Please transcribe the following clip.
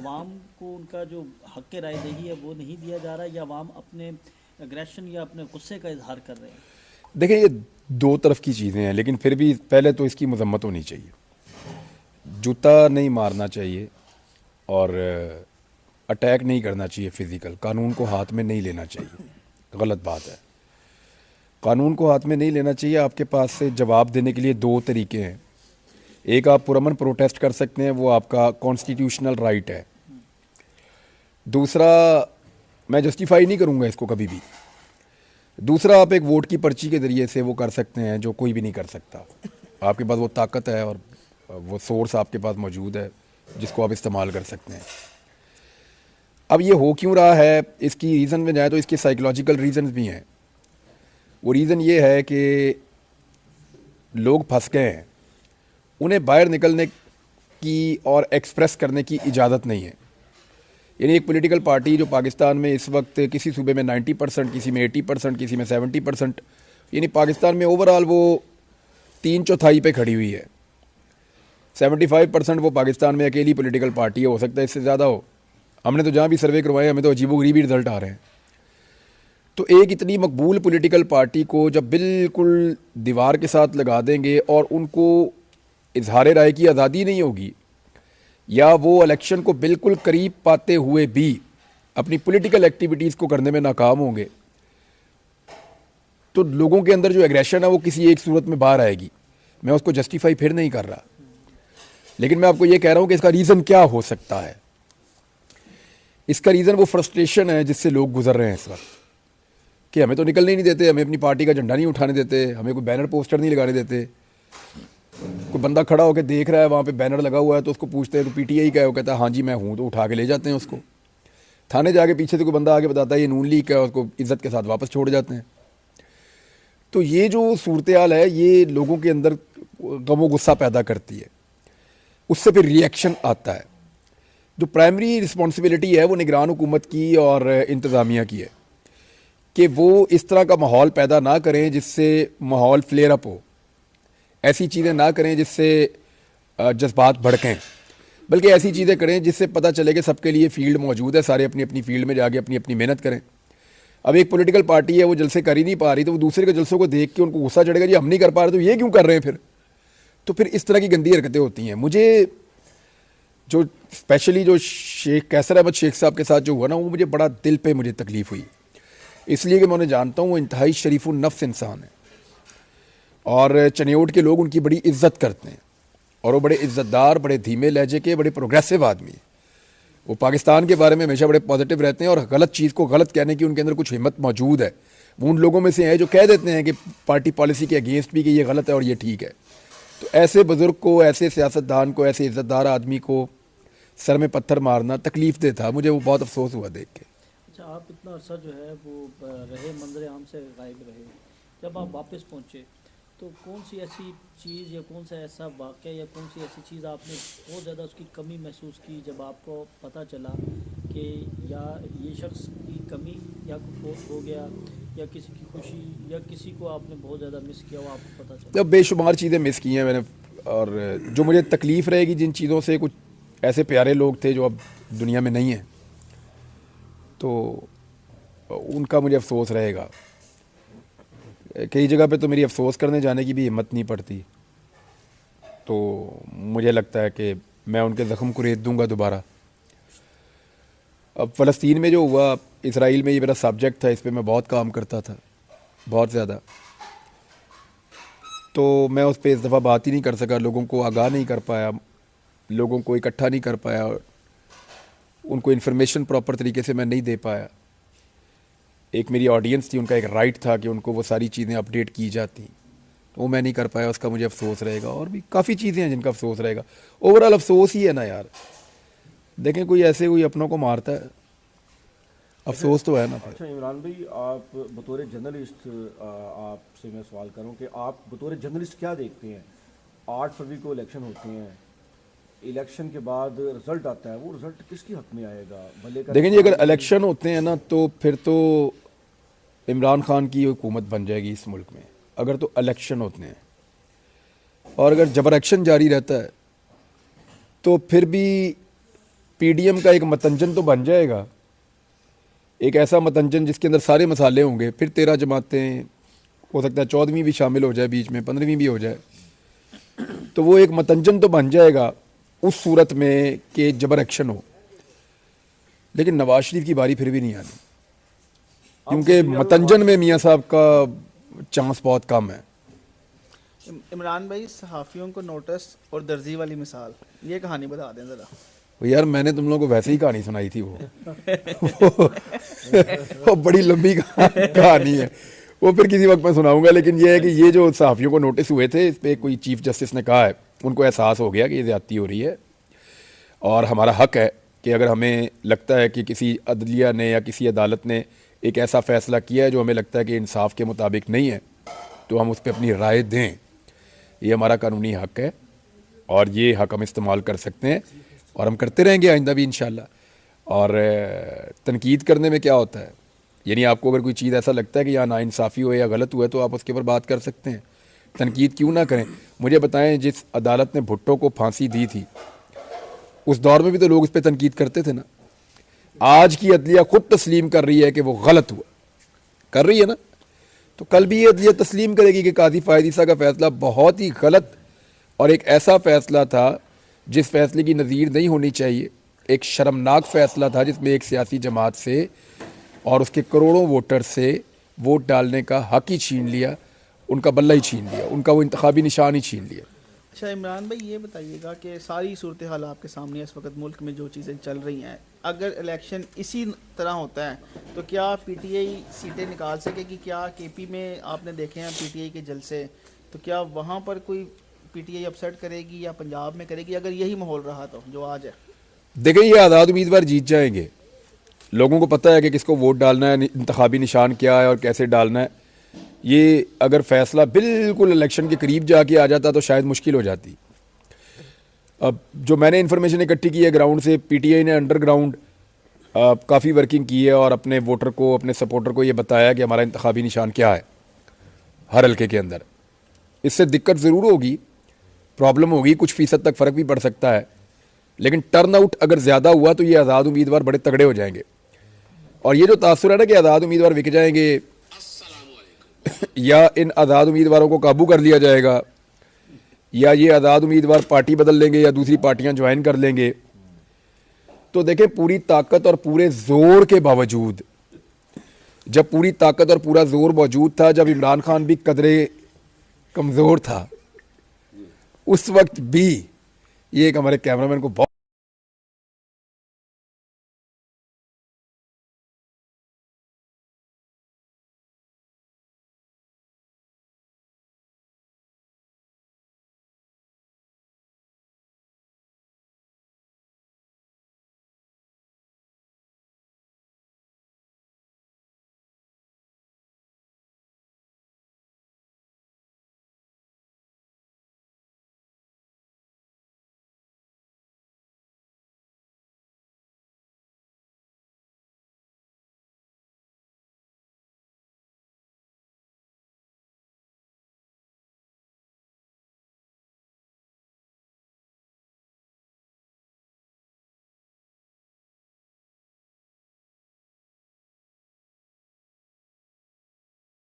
आवाम को उनका जो हक राय दही है वो नहीं दिया जा रहा है, या आवाम अपने एग्रेशन या अपने गुस्से का इजहार कर रहे हैं? देखिए, ये दो तरफ की चीज़ें हैं, लेकिन फिर भी पहले तो इसकी मजम्मत होनी चाहिए। जूता नहीं मारना चाहिए और अटैक नहीं करना चाहिए फिज़िकल। कानून को हाथ में नहीं लेना चाहिए, गलत बात है। कानून को हाथ में नहीं लेना चाहिए। आपके पास से जवाब देने के लिए दो तरीके हैं। एक, आप पुरअमन प्रोटेस्ट कर सकते हैं, वो आपका कॉन्स्टिट्यूशनल राइट है। दूसरा, मैं जस्टिफाई नहीं करूँगा इसको कभी भी, दूसरा आप एक वोट की पर्ची के ज़रिए से वो कर सकते हैं जो कोई भी नहीं कर सकता। आपके पास वो ताकत है और वो सोर्स आपके पास मौजूद है जिसको आप इस्तेमाल कर सकते हैं। अब ये हो क्यों रहा है, इसकी रीज़न में जाए तो इसके साइकोलॉजिकल रीज़न्स भी हैं। वो रीज़न ये है कि लोग फंस गए हैं, उन्हें बाहर निकलने की और एक्सप्रेस करने की इजाज़त नहीं है। यानी एक पॉलिटिकल पार्टी जो पाकिस्तान में इस वक्त किसी सूबे में 90%, किसी में 80%, किसी में 70%, यानी पाकिस्तान में ओवरऑल वो 3/4 पे खड़ी हुई है। 75% वो पाकिस्तान में अकेली पॉलिटिकल पार्टी है, हो सकता है इससे ज़्यादा हो। हमने तो जहाँ भी सर्वे करवाए हमें तो अजीबोगरीबी रिजल्ट आ रहे हैं। तो एक इतनी मकबूल पॉलिटिकल पार्टी को जब बिल्कुल दीवार के साथ लगा देंगे और उनको इजहार राय की आज़ादी नहीं होगी, या वो इलेक्शन को बिल्कुल करीब पाते हुए भी अपनी पॉलिटिकल एक्टिविटीज़ को करने में नाकाम होंगे, तो लोगों के अंदर जो एग्रेशन है वो किसी एक सूरत में बाहर आएगी। मैं उसको जस्टिफाई फिर नहीं कर रहा, लेकिन मैं आपको ये कह रहा हूँ कि इसका रीज़न क्या हो सकता है। इसका रीज़न वो फ्रस्ट्रेशन है जिससे लोग गुजर रहे हैं इस वक्त, कि हमें तो निकलने ही नहीं देते, हमें अपनी पार्टी का झंडा नहीं उठाने देते, हमें कोई बैनर पोस्टर नहीं लगाने देते। कोई बंदा खड़ा होकर देख रहा है, वहाँ पे बैनर लगा हुआ है, तो उसको पूछते हैं तो पीटीआई का है, वो कहता है हाँ जी मैं हूँ, तो उठा के ले जाते हैं उसको। थाने जाके पीछे से कोई बंदा आके बताता है ये नून लीग है, उसको इज्जत के साथ वापस छोड़ जाते हैं। तो ये जो सूरत हाल है ये लोगों के अंदर गमो गुस्सा पैदा करती है, उससे फिर रिएक्शन आता है। जो प्राइमरी रिस्पॉन्सिबिलिटी है वो निगरान हुकूमत की और इंतज़ामिया की है कि वो इस तरह का माहौल पैदा ना करें जिससे माहौल फ्लेयर अप हो, ऐसी चीज़ें ना करें जिससे जज्बात भड़कें, बल्कि ऐसी चीज़ें करें जिससे पता चले कि सबके लिए फील्ड मौजूद है, सारे अपनी अपनी फील्ड में जाके अपनी अपनी मेहनत करें। अब एक पॉलिटिकल पार्टी है वो जलसे कर ही नहीं पा रही, तो वो दूसरे के जलसों को देख के उनको गुस्सा चढ़ेगा, जी हम नहीं कर पा रहे तो ये क्यों कर रहे हैं फिर। तो फिर इस तरह की गंदी हरकतें होती हैं। मुझे जो स्पेशली जो शेख कैसर अहमद शेख साहब के साथ जो हुआ ना, वो मुझे बड़ा दिल पे मुझे तकलीफ़ हुई, इसलिए कि मैं उन्हें जानता हूँ, वो इंतहाई शरीफ नफ्स इंसान है और चनियोट के लोग उनकी बड़ी इज्जत करते हैं और वो बड़े इज्जतदार, बड़े धीमे लहजे के, बड़े प्रोग्रेसिव आदमी हैं। वो पाकिस्तान के बारे में हमेशा बड़े पॉजिटिव रहते हैं और गलत चीज़ को गलत कहने की उनके अंदर कुछ हिम्मत मौजूद है। वो उन लोगों में से हैं जो कह देते हैं कि पार्टी पॉलिसी के अगेंस्ट भी कि ये गलत है और ये ठीक है। तो ऐसे बुज़ुर्ग को, ऐसे सियासतदान को, ऐसे इज्जतदार आदमी को सर में पत्थर मारना तकलीफ दे था। मुझे वो बहुत अफसोस हुआ देख के। अच्छा, आप इतना अर्सा जो है वो रहे, मंजर आम से गायब रहे, जब आप वापस पहुँचे तो कौन सी ऐसी चीज़ या कौन सा ऐसा वाक़या या कौन सी ऐसी चीज़ आपने बहुत ज़्यादा उसकी कमी महसूस की जब आपको पता चला कि या ये शख्स की कमी या कुछ फोर्स हो गया, या किसी की खुशी, या किसी को आपने बहुत ज़्यादा मिस किया वो आपको पता चला? अब बेशुमार चीज़ें मिस की हैं मैंने, और जो मुझे तकलीफ़ रहेगी जिन चीज़ों से, कुछ ऐसे प्यारे लोग थे जो अब दुनिया में नहीं हैं, तो उनका मुझे अफसोस रहेगा। कई जगह पे तो मेरी अफसोस करने जाने की भी हिम्मत नहीं पड़ती, तो मुझे लगता है कि मैं उनके ज़ख्म को रेत दूंगा दोबारा। अब फ़लस्तीन में जो हुआ, इसराइल में, ये मेरा सब्जेक्ट था, इस पर मैं बहुत काम करता था, बहुत ज़्यादा। तो मैं उस पर इस दफ़ा बात ही नहीं कर सका, लोगों को आगाह नहीं कर पाया, लोगों को इकट्ठा नहीं कर पाया, उनको इन्फॉर्मेशन प्रॉपर तरीके से मैं नहीं दे पाया। एक मेरी ऑडियंस थी, उनका एक राइट था कि उनको वो सारी चीज़ें अपडेट की जाती, तो वो मैं नहीं कर पाया, उसका मुझे अफसोस रहेगा। और भी काफ़ी चीज़ें हैं जिनका अफसोस रहेगा। ओवरऑल अफसोस ही है ना यार। देखें, कोई ऐसे कोई अपनों को मारता है, अफसोस तो है ना फिर। अच्छा इमरान भाई, आप बतौर जर्नलिस्ट, आपसे मैं सवाल करूं कि आप बतौर जर्नलिस्ट क्या देखते हैं? 8 फरवरी को इलेक्शन होते हैं, इलेक्शन के बाद रिजल्ट आता है, वो रिजल्ट किसके हक में आएगा? भले का देखें जी, अगर इलेक्शन होते हैं ना तो फिर तो इमरान खान की हुकूमत बन जाएगी इस मुल्क में, अगर तो इलेक्शन होते हैं। और अगर जबर एक्शन जारी रहता है तो फिर भी पीडीएम का एक मतंजन तो बन जाएगा, एक ऐसा मतंजन जिसके अंदर सारे मसाले होंगे। फिर 13 जमातें, हो सकता है 14वीं भी शामिल हो जाए, बीच में 15वीं भी हो जाए, तो वो एक मतंजन तो बन जाएगा उस सूरत में कि जबर एक्शन हो। लेकिन नवाज शरीफ की बारी फिर भी नहीं आनी, क्योंकि मतंजन में मियाँ साहब का चांस बहुत कम है। इमरान भाई, सहाफ़ियों को नोटिस और दर्जी वाली मिसाल, ये कहानी बता दें ज़रा। यार मैंने तुम लोगों को वैसे ही कहानी सुनाई थी वो बड़ी लंबी कहानी है, वो फिर किसी वक्त मैं सुनाऊंगा। लेकिन ये है कि ये जो सहाफ़ियों को नोटिस हुए थे, इस पर कोई चीफ जस्टिस ने कहा है, उनको एहसास हो गया कि ये ज़्यादती हो रही है और हमारा हक है कि अगर हमें लगता है कि किसी अदलिया ने या किसी अदालत ने एक ऐसा फ़ैसला किया है जो हमें लगता है कि इंसाफ के मुताबिक नहीं है, तो हम उस पर अपनी राय दें। ये हमारा कानूनी हक है और ये हक हम इस्तेमाल कर सकते हैं और हम करते रहेंगे आइंदा भी इंशाल्लाह। और तनकीद करने में क्या होता है, यानी आपको अगर कोई चीज़ ऐसा लगता है कि यहाँ नाइंसाफ़ी हो या गलत हुआ है तो आप उसके ऊपर बात कर सकते हैं, तनकीद क्यों ना करें। मुझे बताएं, जिस अदालत ने भुट्टो को फांसी दी थी उस दौर में भी तो लोग इस पर तनकीद करते थे ना। आज की अदलिया खुद तस्लीम कर रही है कि वो गलत हुआ, कर रही है ना, तो कल भी ये अदलिया तस्लीम करेगी कि काजी फ़ायद ईसा का फ़ैसला बहुत ही गलत और एक ऐसा फ़ैसला था जिस फैसले की नज़ीर नहीं होनी चाहिए। एक शर्मनाक फ़ैसला था जिसमें एक सियासी जमात से और उसके करोड़ों वोटर से वोट डालने का हक ही छीन लिया, उनका बल्ला ही छीन लिया, उनका वो इंतखाबी निशान ही छीन लिया। अच्छा इमरान भाई, ये बताइएगा कि सारी सूरत हाल आपके सामने इस वक्त मुल्क में जो चीज़ें चल रही हैं, अगर इलेक्शन इसी तरह होता है तो क्या पीटीआई सीटें निकाल सकेगी? क्या केपी में आपने देखे हैं पीटीआई के जलसे, तो क्या वहाँ पर कोई पीटीआई अपसेट करेगी या पंजाब में करेगी, अगर यही माहौल रहा तो जो आज है? देखें, ये आज़ाद उम्मीदवार जीत जाएंगे, लोगों को पता है कि किसको वोट डालना है, इंतखाबी निशान क्या है और कैसे डालना है। ये अगर फैसला बिल्कुल इलेक्शन के करीब जाके आ जाता तो शायद मुश्किल हो जाती। अब जो मैंने इन्फॉर्मेशन इकट्ठी की है ग्राउंड से, पीटीआई ने अंडरग्राउंड काफ़ी वर्किंग की है और अपने वोटर को, अपने सपोर्टर को ये बताया कि हमारा इंतखाबी निशान क्या है हर हल्के के अंदर। इससे दिक्कत ज़रूर होगी, प्रॉब्लम होगी, कुछ फ़ीसद तक फ़र्क भी पड़ सकता है, लेकिन टर्न आउट अगर ज़्यादा हुआ तो ये आज़ाद उम्मीदवार बड़े तगड़े हो जाएंगे। और ये जो तासुर है ना कि आज़ाद उम्मीदवार बिक जाएंगे या इन आज़ाद उम्मीदवारों को काबू कर लिया जाएगा या ये आज़ाद उम्मीदवार पार्टी बदल लेंगे या दूसरी पार्टियां ज्वाइन कर लेंगे, तो देखें पूरी ताकत और पूरे ज़ोर के बावजूद, जब पूरी ताकत और पूरा ज़ोर मौजूद था, जब इमरान खान भी कदरे कमज़ोर था, उस वक्त भी ये एक हमारे कैमरामैन को बहुत